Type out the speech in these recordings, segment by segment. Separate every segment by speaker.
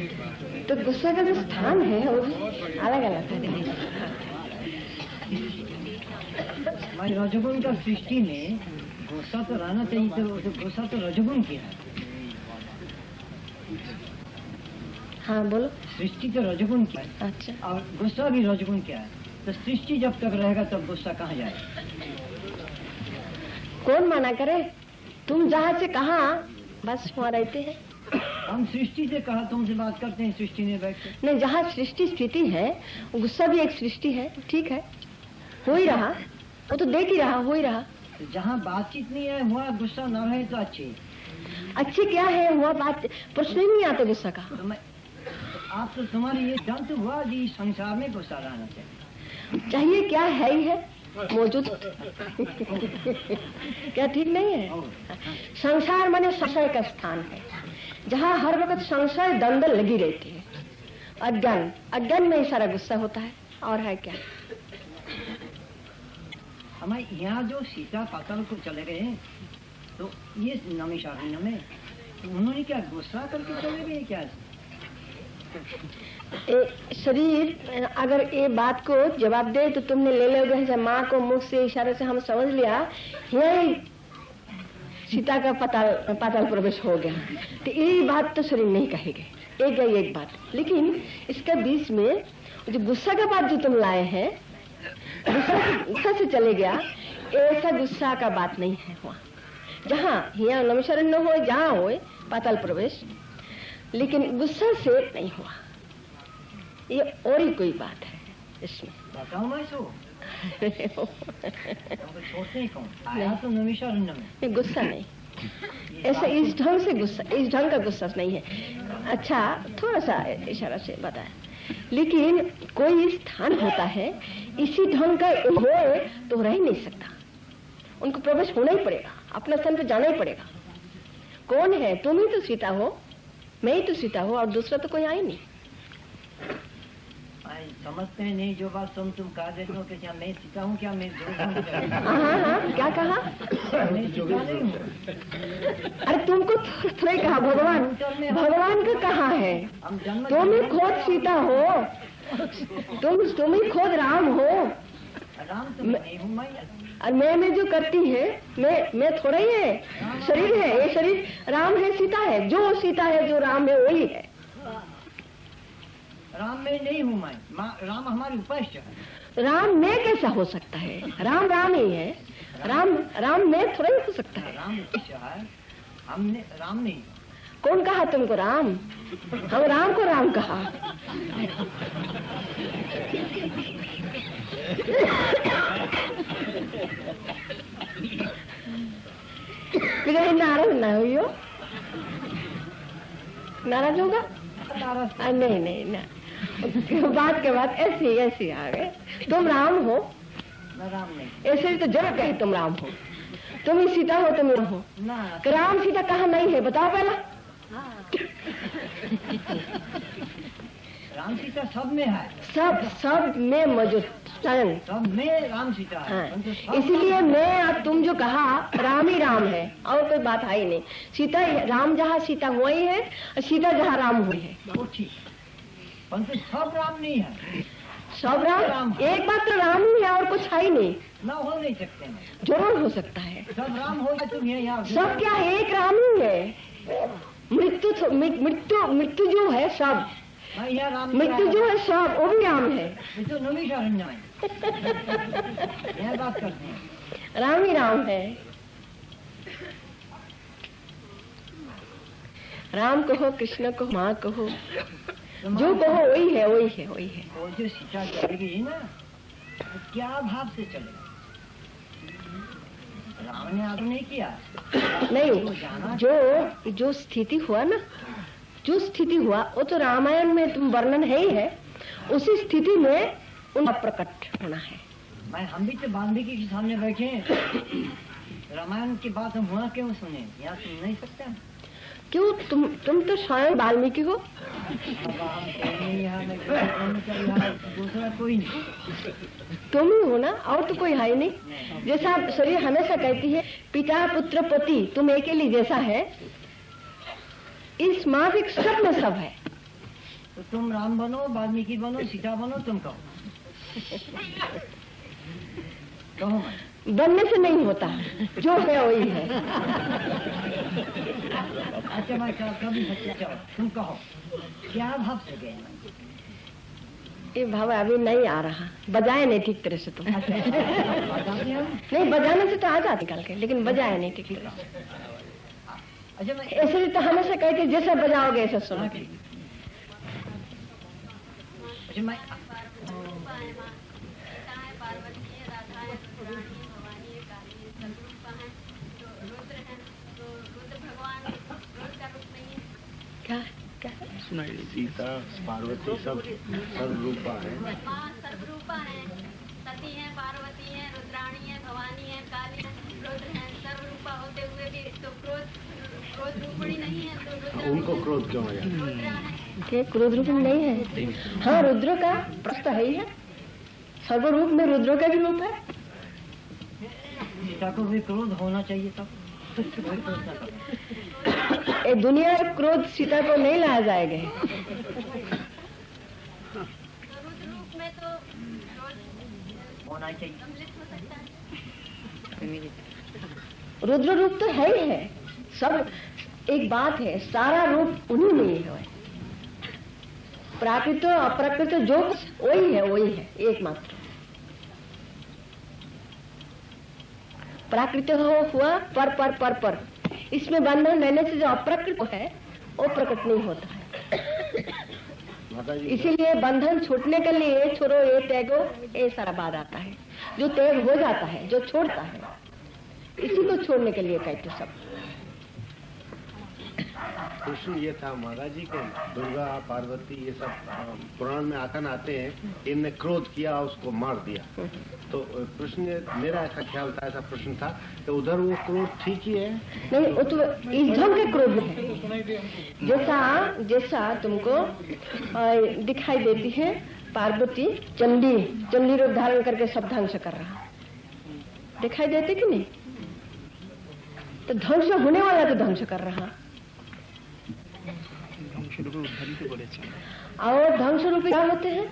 Speaker 1: तो गुस्सा का जो स्थान है वो अलग अलग है।
Speaker 2: हमारी रजोगुण का सृष्टि में गुस्सा तो रहना चाहिए, तो गुस्सा तो रजोगुण की है।
Speaker 1: हाँ बोलो।
Speaker 2: सृष्टि तो रजोगुण की है।
Speaker 1: अच्छा।
Speaker 2: और गुस्सा भी रजोगुण क्या है, तो सृष्टि जब तक रहेगा तब गुस्सा कहाँ जाए?
Speaker 1: कौन मना करे? तुम जहाँ से कहाँ बस वहाँ रहते हैं।
Speaker 2: हम सृष्टि से कहा तुमसे बात करते हैं, सृष्टि में बैठते
Speaker 1: नहीं, जहाँ सृष्टि स्थिति है गुस्सा भी एक सृष्टि है। ठीक है, हो ही रहा, वो तो देख ही रहा, हो ही रहा।
Speaker 2: जहाँ बातचीत नहीं है वहाँ गुस्सा न रहे तो
Speaker 1: अच्छी क्या है, हुआ बात प्रश्न ही नहीं आता गुस्सा का।
Speaker 2: तो आप तो तुम्हारी ये जंतु हुआ जी, संसार में गुस्सा रहना
Speaker 1: चाहिए क्या है ही है मौजूद। क्या ठीक नहीं है? संसार माने संशय का स्थान है, जहाँ हर वक्त संशय दंदल लगी रहती है। अज्ञान, अज्ञान में ही सारा गुस्सा होता है। और है क्या?
Speaker 2: हमारे यहाँ जो सीता पाताल को चले गए तो ये नमिषारण्य में उन्होंने क्या गुस्सा करके चले गए क्या?
Speaker 1: शरीर अगर ये बात को जवाब दे तो तुमने ले लोगे, जब माँ को मुख से इशारे से हम समझ लिया यही सीता का पाताल प्रवेश हो गया, तो ये बात तो शरीर नहीं कहेगे। एक गई एक बात, लेकिन इसके बीच में जो गुस्सा का बात जो तुम लाए हैं, गुस्सा से चले गया, ऐसा गुस्सा का बात नहीं है वहाँ। जहाँ यहाँ नमिषारण्य हो, जहाँ हो पाताल प्रवेश, लेकिन गुस्सा से नहीं हुआ। ये और ही कोई बात है इसमें।
Speaker 2: बताओ मैं सो छोड़ते ही कौन आया तो नमिषारण्य में,
Speaker 1: गुस्सा नहीं ऐसा इस ढंग से गुस्सा, इस ढंग का गुस्सा नहीं है। अच्छा, थोड़ा सा इशारा से बताया, लेकिन कोई स्थान होता है इसी ढंग का हो तो रह ही नहीं सकता, उनको प्रवेश होना ही पड़ेगा, अपना स्थान पे जाना ही पड़ेगा। कौन है? तुम ही तो सीता हो, मैं ही तो सीता हूँ, और दूसरा तो कोई आई नहीं।
Speaker 2: समझते हैं नहीं जो बात तुम कह देते हो कि क्या मैं सीता हूँ, क्या मैं
Speaker 1: हाँ, क्या कहा?
Speaker 2: मैं सीता नहीं हूँ।
Speaker 1: अरे तुमको थोड़ा कहा, भगवान का कहाँ है? तुम ही खुद सीता हो, तुम ही खुद राम हो।
Speaker 2: राम तो नहीं हूँ मैं।
Speaker 1: और मैं जो करती है, मैं थोड़ा ही है, शरीर है, ये शरीर राम है, सीता है, जो सीता है जो राम है वही है।
Speaker 2: राम में नहीं हूँ मैं, राम हमारी उपास्य है।
Speaker 1: राम में कैसा हो सकता है? राम राम ही है, राम में थोड़ा ही हो सकता है।
Speaker 2: राम उपास्य है, हमने राम नहीं।
Speaker 1: कौन कहा तुमको राम? हम राम को राम कहा। नाराज ना हुई, नाराज होगा? नहीं ना, बात के बाद ऐसे आ गए। तुम राम हो?
Speaker 2: राम नहीं।
Speaker 1: ऐसे तो जरूर कहे तुम राम हो, तुम ही सीता हो, तुम राम हो। राम सीता कहाँ नहीं है बताओ पहला।
Speaker 2: राम सीता सब में है,
Speaker 1: सब में मौजूद,
Speaker 2: सब में राम सीता है।
Speaker 1: इसीलिए मैं और तुम जो कहा राम ही राम है, और कोई बात है ही नहीं। सीता राम जहाँ सीता हुआ ही है, और सीता जहाँ राम हुई है,
Speaker 2: वो ठीक, परंतु सब राम नहीं है।
Speaker 1: सब राम, एक बात तो राम ही है और कुछ है ही नहीं।
Speaker 2: ना हो नहीं सकते,
Speaker 1: जरूर हो सकता है।
Speaker 2: सब राम हो तुम यहाँ
Speaker 1: सब क्या है? एक राम ही है। मृत्यु जो है सब, मृत्यु जो है सब, वो भी राम है।
Speaker 2: तो नमिषारण्य है। यह बात करते हैं,
Speaker 1: राम ही राम है। राम कहो, कृष्ण कहो, माँ कहो, जो कहो वही है, वही है, वही है।
Speaker 2: वो जो सीता चलेगी ना, तो क्या भाव से चलेगी? राम ने आगे नहीं किया।
Speaker 1: नहीं, जो स्थिति हुआ ना, जो स्थिति हुआ वो तो रामायण में तुम वर्णन है ही है, उसी स्थिति में उनका प्रकट होना है।
Speaker 2: हम भी तो वाल्मीकि के सामने बैठे हैं, रामायण की बात हम वहाँ क्यों सुने? यहाँ सुन नहीं सकते?
Speaker 1: क्यों? तुम तो स्वयं वाल्मीकि हो।
Speaker 2: दूसरा कोई नहीं,
Speaker 1: तुम ही हो ना, और तो कोई है ही नहीं। जैसा शरीर हमेशा कहती है पिता पुत्र पति तुम एक ही जैसा है, इस माफिक सब में सब है,
Speaker 2: तो तुम राम बनो, वाल्मीकि बनो, सीता बनो, तुम कहो। कहो मैं।
Speaker 1: बनने से नहीं होता, जो है वही है।
Speaker 2: अच्छा मैं कभी चलो तुम कहो क्या भाव से गए?
Speaker 1: ये भाव अभी नहीं आ रहा, बजाए नहीं ठीक तरह से। तो नहीं, बजाने से तो आ जाते निकल के, लेकिन बजाए नहीं ठीक तरह से।
Speaker 2: अच्छा मैं
Speaker 1: ऐसे तो हमेशा कहते जैसा बजाओगे ऐसा सुनोगे।
Speaker 2: अच्छा मैं
Speaker 1: क्या क्या
Speaker 3: सुनाई सीता पार्वती सब सर्वरूपा है।
Speaker 4: माँ सर्वरूपा है, सती है, पार्वती है, रुद्राणी है, भवानी है, काली है, रुद्र है। सर्वरूपा होते हुए भी तो क्रोध रूपणी नहीं है, तो रुद्र
Speaker 3: उनको क्रोध क्यों है?
Speaker 4: रुद्र है।
Speaker 1: के क्रोध रूप में नहीं है? हाँ, रुद्र का प्रश्न है ही है। सर्वरूप में रुद्र का भी रूप है।
Speaker 2: सीता को भी क्रोध होना चाहिए तब।
Speaker 1: ये दुनिया में क्रोध सीता को नहीं लाया जाएगा।
Speaker 4: रुद्र रूप में तो क्रोध
Speaker 2: होना चाहिए।
Speaker 4: सम्मिलित हो सकता है।
Speaker 1: रुद्र रूप तो है ही है। सब एक बात है, सारा रूप उन्हीं में ही है। प्राकृत अप्राकृत जो वही है, वही है एकमात्र। प्राकृत हुआ पर पर पर पर, इसमें बंधन रहने से जो अप्राकृत है वो प्रकट नहीं होता है। इसीलिए बंधन छूटने के लिए छोड़ो ये त्यागो, ये सारा बात आता है। जो त्याग हो जाता है, जो छोड़ता है, इसी को छोड़ने के लिए कहते सब।
Speaker 3: प्रश्न ये था महाराज जी के दुर्गा पार्वती ये सब पुराण में आकन आते हैं, इनने क्रोध किया उसको मार दिया। तो प्रश्न मेरा ऐसा ख्याल था, ऐसा प्रश्न था कि उधर वो क्रोध ठीक ही है?
Speaker 1: नहीं, वो तो ईंधन के क्रोध है। जैसा तुमको दिखाई देती है पार्वती चंडी रूप धारण करके सब ध्वंस कर रहा, दिखाई देते कि नहीं? तो ध्वंस होने वाला तो ध्वंस कर रहा, और ध्वंस रूप क्या होते हैं?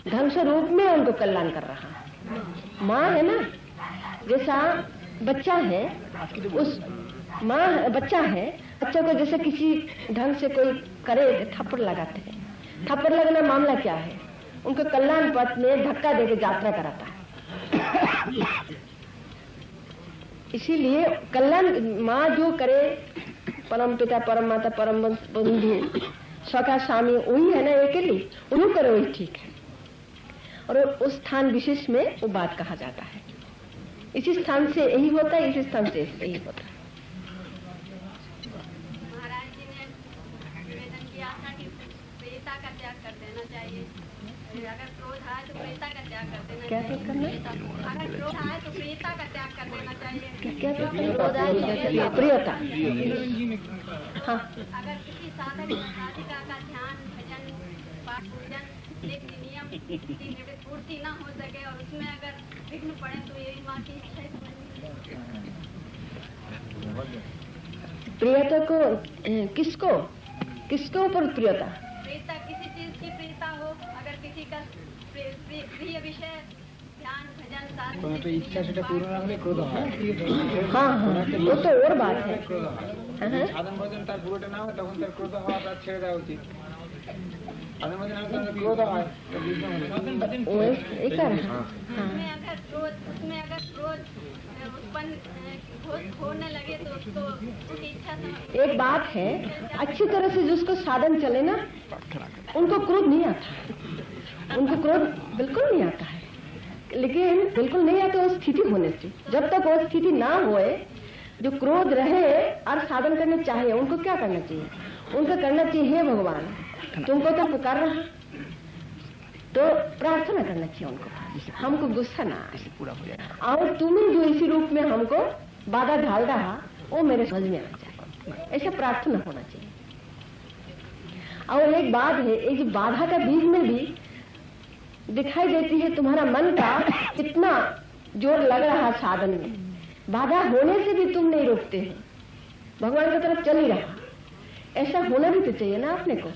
Speaker 1: ध्वंस रूप में उनको कल्याण कर रहा। माँ है ना, जैसा बच्चा है, उस माँ बच्चा है, बच्चे को जैसे किसी ढंग से कोई करे थप्पड़ लगाते हैं। थप्पड़ लगना मामला क्या है? उनको कल्याण पथ में धक्का देके यात्रा कराता है। इसीलिए कल्याण माँ जो करे, परम पिता परम माता परम बंधु सखा स्वामी वही है ना, अकेली उन्हीं करे वही ठीक है। और उस स्थान विशेष में वो बात कहा जाता है। इसी स्थान से यही होता है, इसी स्थान से यही होता है।
Speaker 4: महाराज जी ने निवेदन किया था कि प्रेता का त्याग कर देना चाहिए। अगर क्रोध आए तो प्रेता का त्याग कर देना
Speaker 1: क्या
Speaker 4: चाहिए।
Speaker 1: त्याग करना?
Speaker 4: अगर क्रोध आए तो प्रेता का त्याग कर देना चाहिए।
Speaker 1: क्या प्रियता। हाँ,
Speaker 4: अगर किसी साधक साधिका का ध्यान भजन पाठ पूजन नियम की पूर्ति न हो सके और उसमें अगर विघ्न पड़े तो यही माँ की इच्छा है।
Speaker 1: प्रियता को किसको ऊपर प्रियता?
Speaker 4: प्रियता किसी चीज की प्रियता हो, अगर किसी का प्रिय विषय ध्यान भजन साधन
Speaker 5: इच्छा सेটা পূরণ না হলে ক্রোধ হয়।
Speaker 1: हाँ हाँ, वो तो और बात है।
Speaker 5: সাধন ভজন তার পুরোটা না হয় তখন তার ক্রোধ হওয়া তার ছেড়ে দেওয়া উচিত। সাধন ভজন না হলে ক্রোধ হয় তো বিঘ্ন হয়।
Speaker 1: वो एक है। हाँ,
Speaker 4: उसमें अगर क्रोध उत्पन्न होने लगे तो उसको उसकी इच्छा समझ
Speaker 1: एक बात है, अच्छी तरह से जिसको साधन चले ना, उनको क्रोध नहीं आता। उनको क्रोध बिल्कुल नहीं आता है, लेकिन बिल्कुल नहीं आता वो स्थिति होने से। जब तक वो स्थिति ना होए, जो क्रोध रहे और साधन करने चाहिए, उनको क्या करना चाहिए? उनको करना चाहिए, हे भगवान तुमको तो पुकार रहा, तो प्रार्थना करना चाहिए उनको, हमको गुस्सा ना आए, और तुम्हें जो इसी रूप में हमको बाधा डाल रहा वो मेरे समझ में आ जाए, ऐसा प्रार्थना होना चाहिए। और एक बात है, एक बाधा का बीच में भी दिखाई देती है तुम्हारा मन का कितना जोर लग रहा साधन में, बाधा होने से भी तुम नहीं रोकते हो, भगवान की तरफ चल ही रहा। ऐसा होना भी तो चाहिए ना अपने को।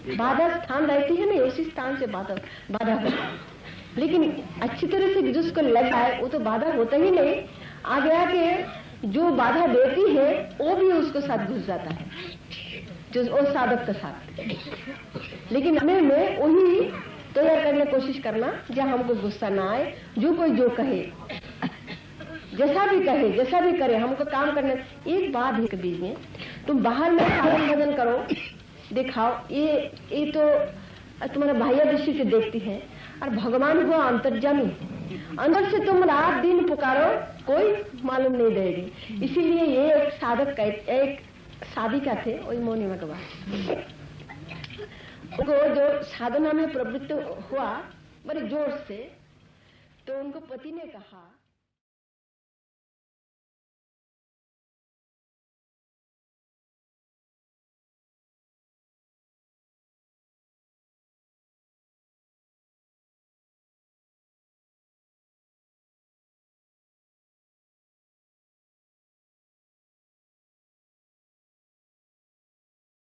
Speaker 1: बाधा स्थान रहती है ना, उसी स्थान से बाधा होता है। लेकिन अच्छी तरह से जिसको लगा है वो तो बाधा होता ही नहीं, आगे आके जो बाधा देती है वो भी उसको साथ घुस जाता है, जो वो साधक के साथ। लेकिन हमें वही तैयार करने की कोशिश करना जहाँ हमको गुस्सा ना आए, जो कोई जो कहे, जैसा भी कहे, जैसा भी करे, हमको काम करने। एक बात है बीच में, तुम बाहर में साधन भजन करो, दिखाओ, ये तो तुम्हारा बाह्य दृष्टि से देखती है, और भगवान हुआ अंतर्जामी, अंदर से तुम रात दिन पुकारो, कोई मालूम नहीं देगी। इसीलिए ये एक साधक का एक साधिका थे, वही मौनी भगवान को जो साधना में प्रवृत्त हुआ बड़े जोर से, तो उनको पति ने कहा